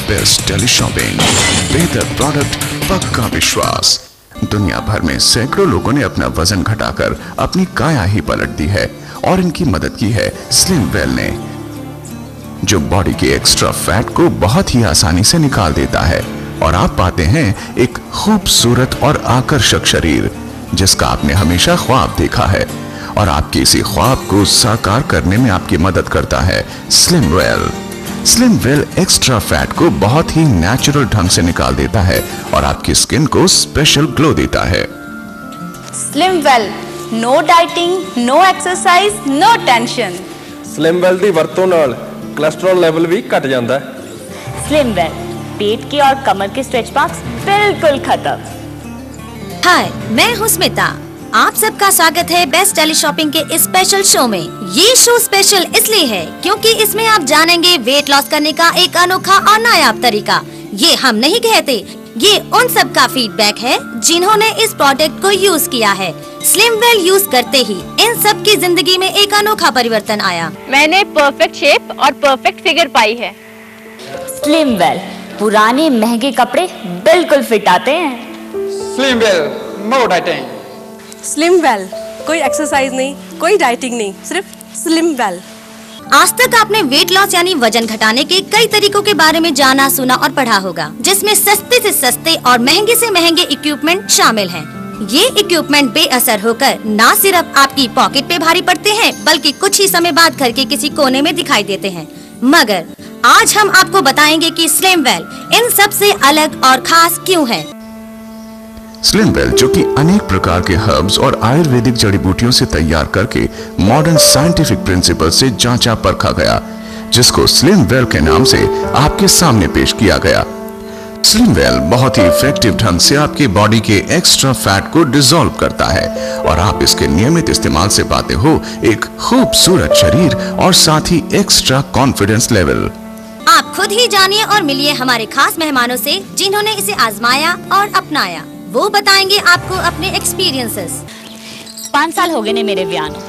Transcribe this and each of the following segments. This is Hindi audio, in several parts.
बेस्ट टेली शॉपिंग, बेहतर प्रोडक्ट, पक्का विश्वास। दुनिया भर में सैकड़ों लोगों ने अपना वजन घटाकर अपनी काया ही पलट दी है और इनकी मदद की है स्लिम वेल ने, जो बॉडी के एक्स्ट्रा फैट को बहुत ही आसानी से निकाल देता है और आप पाते हैं एक खूबसूरत और आकर्षक शरीर जिसका आपने हमेशा ख्वाब देखा है, और आपके इसी ख्वाब को साकार करने में आपकी मदद करता है slim well. Slim well extra fat को बहुत ही नेचुरल ढंग से निकाल देता है और आपकी स्किन को स्पेशल ग्लो देता है। Slim well, no dieting, no exercise, no tension. Slim well ਦੀ ਵਰਤੋਂ ਨਾਲ कोलेस्ट्रॉल लेवल भी घट जाता है। स्लिम वेल, पेट के और कमर के स्ट्रेच मार्क्स बिल्कुल खत्म। हाय, मैं हूँ स्मिता। आप सबका स्वागत है बेस्ट टेली शॉपिंग के इस स्पेशल शो में। ये शो स्पेशल इसलिए है क्योंकि इसमें आप जानेंगे वेट लॉस करने का एक अनोखा और नायाब तरीका। ये हम नहीं कहते, ये उन सब का फीडबैक है जिन्होंने इस प्रोडक्ट को यूज किया है। स्लिम वेल यूज करते ही इन सब की जिंदगी में एक अनोखा परिवर्तन आया। मैंने परफेक्ट शेप और परफेक्ट फिगर पाई है। स्लिम वेल, पुराने महंगे कपड़े बिल्कुल फिट आते हैं। Slim well, no dieting. Slim well, कोई एक्सरसाइज नहीं, कोई डाइटिंग नहीं, सिर्फ स्लिम वेल। आज तक आपने वेट लॉस यानी वजन घटाने के कई तरीकों के बारे में जाना, सुना और पढ़ा होगा, जिसमें सस्ते से सस्ते और महंगे से महंगे इक्विपमेंट शामिल हैं। ये इक्विपमेंट बेअसर होकर न सिर्फ आपकी पॉकेट पे भारी पड़ते हैं, बल्कि कुछ ही समय बाद घर के किसी कोने में दिखाई देते हैं। मगर आज हम आपको बताएंगे कि स्लिम वेल इन सब से अलग और खास क्यों है। स्लिम वेल, जो कि अनेक प्रकार के हर्ब्स और आयुर्वेदिक जड़ी बूटियों से तैयार करके मॉडर्न साइंटिफिक प्रिंसिपल से जांचा परखा गया, जिसको स्लिम वेल के नाम से आपके सामने पेश किया गया। स्लिम वेल बहुत ही इफेक्टिव ढंग से आपकी बॉडी के एक्स्ट्रा फैट को डिसॉल्व करता है और आप इसके नियमित इस्तेमाल से पाते हो एक खूबसूरत शरीर और साथ ही एक्स्ट्रा कॉन्फिडेंस लेवल। आप खुद ही जानिए और मिलिए हमारे खास मेहमानों से जिन्होंने इसे आजमाया और अपनाया। वो बताएंगे आपको अपने एक्सपीरियंसेस। 5 साल हो गए ने मेरे ਵਿਆਹ ਨੂੰ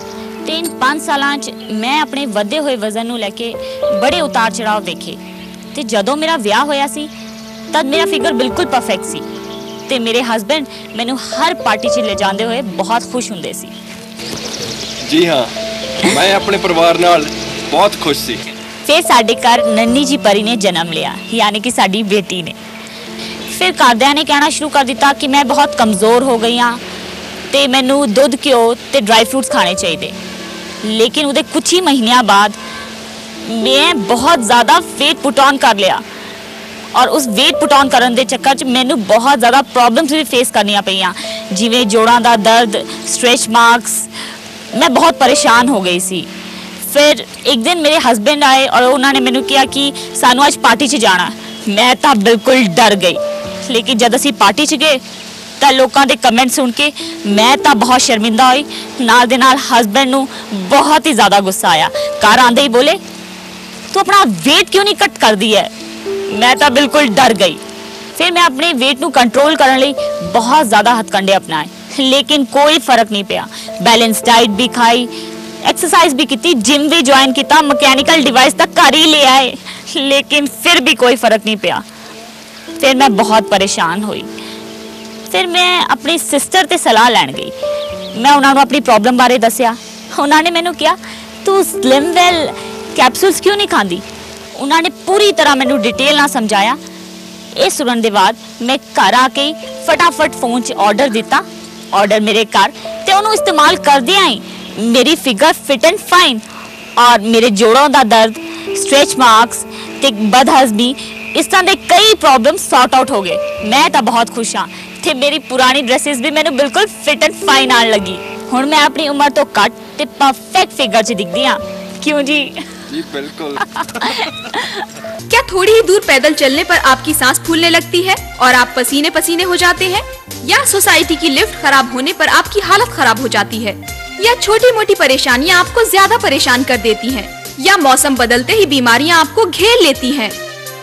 ਤੇ ਇਨ 5 ਸਾਲਾਂ 'ਚ ਮੈਂ ਆਪਣੇ ਵਧੇ ਹੋਏ ਵਜ਼ਨ ਨੂੰ ਲੈ ਕੇ ਬੜੇ ਉਤਾਰ ਚੜਾਅ ਦੇਖੇ ਤੇ ਜਦੋਂ ਮੇਰਾ ਵਿਆਹ ਹੋਇਆ ਸੀ ਤਦ ਮੇਰਾ ਫਿਗਰ ਬਿਲਕੁਲ ਪਰਫੈਕਟ ਸੀ ਤੇ ਮੇਰੇ ਹਸਬੰਡ ਮੈਨੂੰ ਹਰ ਪਾਰਟੀ 'ਚ ਲੈ ਜਾਂਦੇ ਹੋਏ ਬਹੁਤ ਖੁਸ਼ ਹੁੰਦੇ ਸੀ। जी हाँ, मैं अपने परिवार नाल बहुत खुश सी। फिर साडे घर नन्नी जी परी ने जन्म लिया, यानी कि साडी बेटी ने। फिर घरदिਆਂ ने कहना शुरू कर दिता कि मैं बहुत कमज़ोर हो गई हाँ ते मैनू दुध घ्यो ते ड्राई फ्रूट्स खाने चाहिए। लेकिन उहदे कुछ ही महीनों बाद मैं बहुत ज़्यादा वेट पुट ऑन कर लिया और उस वेट पुट ऑन करन दे चक्कर च मैनू बहुत ज़्यादा प्रॉब्लम्स भी फेस करनियां पईयां, जिवें जोड़ां दा दर्द, स्ट्रेच मार्क्स। मैं बहुत परेशान हो गई सी। फिर एक दिन मेरे हस्बैंड आए और उन्होंने मैनू कहा कि सानू आज पार्टी च जाना। मैं तो बिल्कुल डर गई, लेकिन जब असीं पार्टी च गए तो लोगों के कमेंट सुन के मैं तो बहुत शर्मिंदा हुई। नाल दे नाल हस्बैंड नू बहुत ही ज़्यादा गुस्सा आया। घर आंदे ही बोले तू अपना वेट क्यों नहीं कट कर दी है। मैं तो बिल्कुल डर गई। फिर मैं अपने वेट नू कंट्रोल करने लई बहुत ज़्यादा हथकंडे अपनाए, लेकिन कोई फर्क नहीं पिया। बैलेंस डाइट भी खाई, एक्सरसाइज भी की, जिम भी ज्वाइन किया, मैकेनिकल डिवाइस तक घर ही ले आए, लेकिन फिर भी कोई फर्क नहीं पिया। फिर मैं बहुत परेशान हुई। फिर मैं अपनी सिस्टर ते सलाह लैन गई। मैं उन्होंने अपनी प्रॉब्लम बारे दसिया। उन्होंने मैनू कहा तू स्लिम वेल कैप्सूल्स क्यों नहीं खाती। उन्होंने पूरी तरह मैनू डिटेल ना समझाया। ये सुनने के बाद मैं घर आके फटाफट फोन च ऑर्डर दिता। ऑर्डर मेरे घर ते उन्होंने इस्तेमाल करदियां ही मेरी फिगर फिट एंड फाइन और मेरे जोड़ों का दर्द, स्ट्रेच मार्क्स ते बदहजमी, इस तरह के कई प्रॉब्लम सॉर्ट आउट हो गए। मैं तो बहुत खुश हाँ ते मेरी पुरानी ड्रेसेस भी मैंने बिल्कुल फिट एंड फाइन आने लगी। हुण मैं अपनी उम्र तो घट ते परफेक्ट फिगर च दिखदी हाँ। क्यों जी? जी बिल्कुल। क्या थोड़ी ही दूर पैदल चलने पर आपकी सांस फूलने लगती है और आप पसीने पसीने हो जाते हैं? या सोसाइटी की लिफ्ट खराब होने पर आपकी हालत खराब हो जाती है? या छोटी मोटी परेशानियां आपको ज्यादा परेशान कर देती हैं? या मौसम बदलते ही बीमारियां आपको घेर लेती हैं?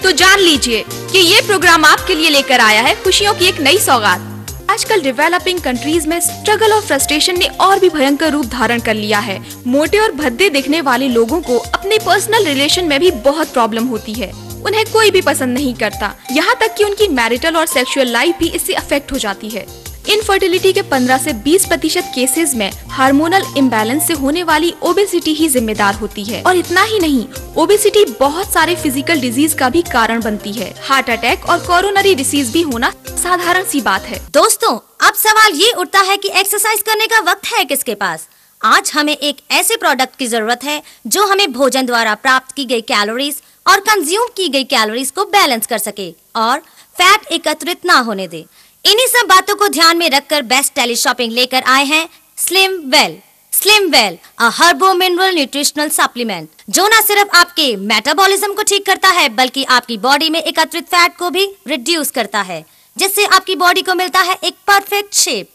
तो जान लीजिए कि ये प्रोग्राम आपके लिए लेकर आया है खुशियों की एक नई सौगात। आजकल डेवलपिंग कंट्रीज में स्ट्रगल और फ्रस्ट्रेशन ने और भी भयंकर रूप धारण कर लिया है। मोटे और भद्दे दिखने वाले लोगों को अपने पर्सनल रिलेशन में भी बहुत प्रॉब्लम होती है। उन्हें कोई भी पसंद नहीं करता, यहाँ तक कि उनकी मैरिटल और सेक्सुअल लाइफ भी इससे अफेक्ट हो जाती है। इनफर्टिलिटी के 15 से 20% केसेस में हार्मोनल इम्बैलेंस से होने वाली ओबेसिटी ही जिम्मेदार होती है। और इतना ही नहीं, ओबेसिटी बहुत सारे फिजिकल डिजीज का भी कारण बनती है। हार्ट अटैक और कोरोनरी डिसीज भी होना साधारण सी बात है। दोस्तों, अब सवाल ये उठता है कि एक्सरसाइज करने का वक्त है किसके पास? आज हमें एक ऐसे प्रोडक्ट की जरूरत है जो हमें भोजन द्वारा प्राप्त की गई कैलोरीज और कंज्यूम की गई कैलोरीज को बैलेंस कर सके और फैट एकत्रित ना होने दे। इन्हीं सब बातों को ध्यान में रखकर बेस्ट टेली शॉपिंग लेकर आए हैं स्लिम वेल। स्लिम वेल, अ हर्बो मिनरल न्यूट्रिशनल सप्लीमेंट जो न सिर्फ आपके मेटाबॉलिज्म को ठीक करता है बल्कि आपकी बॉडी में एकत्रित फैट को भी रिड्यूस करता है, जिससे आपकी बॉडी को मिलता है एक परफेक्ट शेप।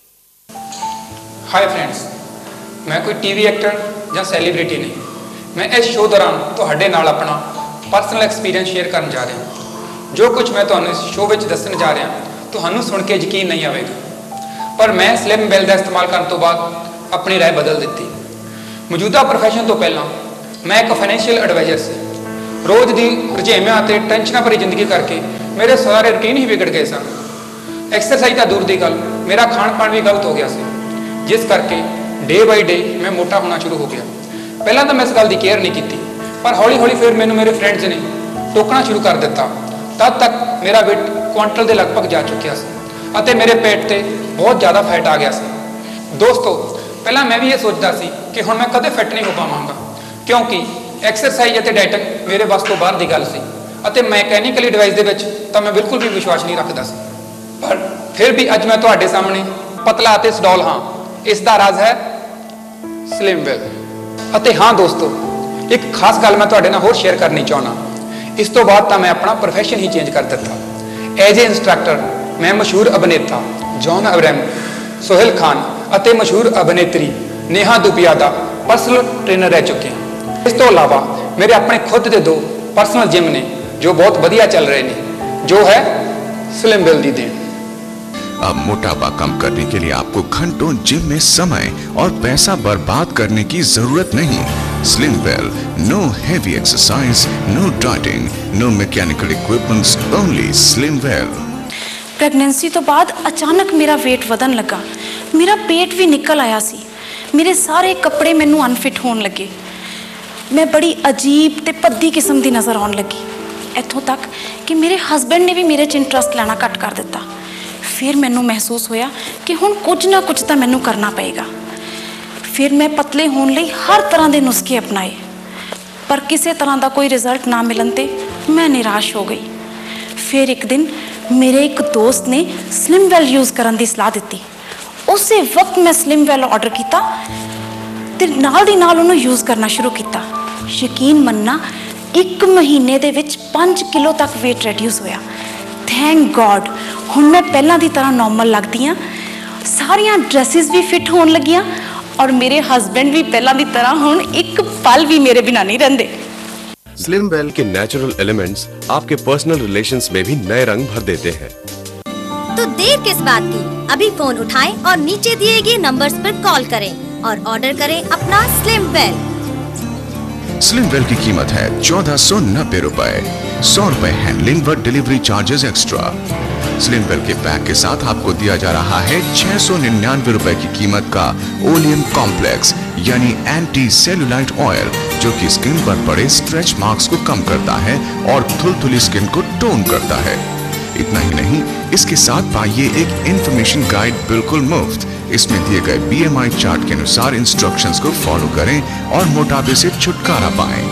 हाय फ्रेंड्स, मैं कोई टीवी एक्टर ਜਾਂ ਸੈਲੀਬ੍ਰਿਟੀ ਨਹੀਂ। मैं इस शो दौरान ਤੁਹਾਡੇ ਨਾਲ ਆਪਣਾ ਪਰਸਨਲ ਐਕਸਪੀਰੀਅੰਸ ਸ਼ੇਅਰ ਕਰਨ ਜਾ ਰਿਹਾ। ਜੋ ਕੁਝ ਮੈਂ ਤੁਹਾਨੂੰ ਇਸ ਸ਼ੋ ਵਿੱਚ ਦੱਸਣ ਜਾ ਰਿਹਾ ਤੁਹਾਨੂੰ ਸੁਣ ਕੇ ਯਕੀਨ ਨਹੀਂ ਆਵੇਗਾ, ਪਰ ਮੈਂ ਸਲਿਮ ਵੈਲ ਦਾ ਇਸਤੇਮਾਲ ਕਰਨ ਤੋਂ ਬਾਅਦ ਆਪਣੀ ਰਾਏ ਬਦਲ ਦਿੱਤੀ। ਮੌਜੂਦਾ ਪ੍ਰੋਫੈਸ਼ਨ ਤੋਂ ਪਹਿਲਾਂ ਮੈਂ ਇੱਕ ਫਾਈਨੈਂਸ਼ੀਅਲ ਐਡਵਾਈਜ਼ਰ ਸੀ। ਰੋਜ਼ ਦੀ ਰੁਝੇਵਿਆਂ ਅਤੇ ਟੈਨਸ਼ਨਾਂ ਭਰੀ ਜ਼ਿੰਦਗੀ ਕਰਕੇ ਮੇਰੇ ਸਾਰੇ ਰੁਟੀਨ ਹੀ ਵਿਗੜ ਗਏ ਸਨ। ਐਕਸਰਸਾਈਜ਼ ਤਾਂ ਦੂਰ ਦੀ ਗੱਲ, ਮੇਰਾ ਖਾਣ ਪਾਣ ਵੀ ਗਲਤ ਹੋ ਗਿਆ ਸੀ, ਜਿਸ ਕਰਕੇ ਡੇ ਬਾਈ ਡੇ ਮੈਂ ਮੋਟਾ ਹੋਣਾ ਸ਼ੁਰੂ ਹੋ ਗਿਆ। ਪਹਿਲਾਂ ਤਾਂ ਮੈਂ ਇਸ ਗੱਲ ਦੀ ਕੇਅਰ ਨਹੀਂ ਕੀਤੀ, ਪਰ ਹੌਲੀ ਹੌਲੀ ਫਿਰ ਮੈਨੂੰ ਮੇਰੇ ਫਰੈਂਡਸ ਨੇ ਟੋਕਣਾ ਸ਼ੁਰੂ ਕਰ ਦਿੱਤਾ। ਤਦ ਤੱਕ ਮੇਰਾ weight ਕੁਆਂਟਲ ਦੇ ਲਗਭਗ ਜਾ ਚੁੱਕਿਆ ਸੀ ਅਤੇ ਮੇਰੇ ਪੇਟ ਤੇ ਬਹੁਤ ਜ਼ਿਆਦਾ ਫੈਟ ਆ ਗਿਆ ਸੀ। ਦੋਸਤੋ, ਪਹਿਲਾਂ ਮੈਂ ਵੀ ਇਹ ਸੋਚਦਾ ਸੀ ਕਿ ਹੁਣ ਮੈਂ ਕਦੇ ਫਿੱਟ ਨਹੀਂ ਹੋ ਪਾਵਾਂਗਾ, ਕਿਉਂਕਿ ਐਕਸਰਸਾਈਜ਼ ਅਤੇ ਡਾਈਟਿੰਗ ਮੇਰੇ ਵੱਸ ਤੋਂ ਬਾਹਰ ਦੀ ਗੱਲ ਸੀ ਅਤੇ ਮੈਕੈਨੀਕਲੀ ਡਿਵਾਈਸ ਦੇ ਵਿੱਚ ਤਾਂ ਮੈਂ ਬਿਲਕੁਲ ਵੀ ਵਿਸ਼ਵਾਸ ਨਹੀਂ ਰੱਖਦਾ ਸੀ। ਪਰ ਫਿਰ ਵੀ ਅੱਜ ਮੈਂ ਤੁਹਾਡੇ ਸਾਹਮਣੇ ਪਤਲਾ ਅਤੇ ਸਡੋਲ ਹਾਂ। ਇਸ ਦਾ ਰਾਜ਼ ਹੈ ਸਲਿਮ ਵੈਲ। ਅਤੇ ਹਾਂ ਦੋਸਤੋ, ਇੱਕ ਖਾਸ ਗੱਲ ਮੈਂ ਤੁਹਾਡੇ ਨਾਲ ਹੋਰ ਸ਼ੇਅਰ ਕਰਨੀ ਚਾਹੁੰਦਾ। ਇਸ ਤੋਂ ਬਾਅਦ ਤਾਂ ਮੈਂ ਆਪਣਾ ਪ੍ਰੋਫੈਸ਼ਨ ਹੀ ਚੇਂਜ ਕਰ ਦਿੱਤਾ। ਐਜ਼ ਏ ਇੰਸਟ੍ਰਕਟਰ ਮੈਂ ਮਸ਼ਹੂਰ ਅਭਿਨੇਤਾ ਜੌਨ ਅਬਰਾਹਮ, ਸੋਹੇਲ ਖਾਨ ਅਤੇ ਮਸ਼ਹੂਰ ਅਭਿਨੇਤਰੀ ਨੇਹਾ ਦੁਪਿਆ ਦਾ ਪਰਸਨਲ ਟ੍ਰੇਨਰ ਰਹਿ ਚੁੱਕੇ ਹਾਂ। ਇਸ ਤੋਂ ਇਲਾਵਾ ਮੇਰੇ ਆਪਣੇ ਖੁਦ ਦੇ 2 ਪਰਸਨਲ ਜਿਮ ਨੇ ਜੋ ਬਹੁਤ ਵਧੀਆ ਚੱਲ ਰਹੇ ਨੇ, ਜੋ ਹੈ स्लिम वेल दी देन। अब मोटापा कम करने के लिए आपको घंटों जिम में समय और पैसा बर्बाद करने की जरूरत नहीं। Slim well, no heavy exercise, no dieting, no mechanical equipments, only slim well. Pregnancy ਤੋਂ ਬਾਅਦ ਅਚਾਨਕ ਮੇਰਾ weight ਵਧਣ ਲੱਗਾ। ਮੇਰਾ ਪੇਟ ਵੀ ਨਿਕਲ ਆਇਆ ਸੀ। ਮੇਰੇ ਸਾਰੇ ਕੱਪੜੇ ਮੈਨੂੰ ਅਨਫਿਟ ਹੋਣ ਲੱਗੇ। ਮੈਂ ਬੜੀ ਅਜੀਬ ਤੇ ਭੱਦੀ ਕਿਸਮ ਦੀ ਨਜ਼ਰ ਆਉਣ ਲੱਗੀ। ਇੱਥੋਂ ਤੱਕ ਕਿ ਮੇਰੇ ਹਸਬੈਂਡ ਨੇ ਵੀ ਮੇਰੇ 'ਚ ਇੰਟਰਸਟ ਲੈਣਾ ਘੱਟ ਕਰ ਦਿੱਤਾ। ਫਿਰ ਮੈਨੂੰ ਮਹਿਸੂਸ ਹੋਇਆ ਕਿ ਹੁਣ ਕੁਝ ਨਾ ਕੁਝ ਤਾਂ ਮੈਨੂੰ ਕਰਨਾ ਪਏਗਾ। ਫਿਰ ਮੈਂ ਪਤਲੇ ਹੋਣ ਲਈ ਹਰ ਤਰ੍ਹਾਂ ਦੇ ਨੁਸਖੇ ਅਪਣਾਏ, ਪਰ ਕਿਸੇ ਤਰ੍ਹਾਂ ਦਾ ਕੋਈ ਰਿਜ਼ਲਟ ਨਾ ਮਿਲਣ 'ਤੇ ਮੈਂ ਨਿਰਾਸ਼ ਹੋ ਗਈ। ਫਿਰ ਇੱਕ ਦਿਨ ਮੇਰੇ ਇੱਕ ਦੋਸਤ ਨੇ ਸਲਿਮ ਵੈਲ ਯੂਜ਼ ਕਰਨ ਦੀ ਸਲਾਹ ਦਿੱਤੀ। ਉਸੇ ਵਕਤ ਮੈਂ ਸਲਿਮ ਵੈਲ ਆਰਡਰ ਕੀਤਾ ਤੇ ਨਾਲ ਦੀ ਨਾਲ ਉਹਨੂੰ ਯੂਜ਼ ਕਰਨਾ ਸ਼ੁਰੂ ਕੀਤਾ। ਯਕੀਨ ਮੰਨਣਾ, 1 ਮਹੀਨੇ ਦੇ ਵਿੱਚ 5 ਕਿਲੋ ਤੱਕ weight ਰਿਡਿਊਸ ਹੋਇਆ। ਥੈਂਕ ਗॉड, ਹੁਣ ਮੈਂ ਪਹਿਲਾਂ ਦੀ ਤਰ੍ਹਾਂ ਨੋਰਮਲ ਲੱਗਦੀ ਹਾਂ। ਸਾਰੀਆਂ ਡਰੈਸਿਸ ਵੀ ਫਿੱਟ ਹੋਣ ਲੱਗੀਆਂ ਔਰ ਮੇਰੇ ਹਸਬੈਂਡ ਵੀ ਪਹਿਲਾਂ ਦੀ ਤਰ੍ਹਾਂ ਹੁਣ ਇੱਕ ਪਲ ਵੀ ਮੇਰੇ ਬਿਨਾਂ ਨਹੀਂ ਰਹਿੰਦੇ। स्लिम वेल के नेचुरल एलिमेंट्स आपके पर्सनल रिलेशंस में भी नए रंग भर देते हैं। तो देर किस बात की, अभी फोन उठाएं और नीचे दिए गए नंबर्स पर कॉल करें और ऑर्डर करें अपना स्लिम वेल। स्लिम वेल की कीमत है 1490 रुपए, 100 रुपए हैंडलिंग व delivery charges extra. Slim well के पैक के साथ आपको दिया जा रहा है 699 रुपए की कीमत का ओलियम कॉम्प्लेक्स यानी एंटी सेलुलाइट ऑयल, जो कि स्किन पर पड़े स्ट्रेच मार्क्स को कम करता है और थुलथुली स्किन को टोन करता है। इतना ही नहीं, इसके साथ पाइए एक इंफॉर्मेशन गाइड बिल्कुल मुफ्त। इसमें दिए गए BMI चार्ट के अनुसार इंस्ट्रक्शंस को फॉलो करें और मोटापे से छुटकारा पाएं।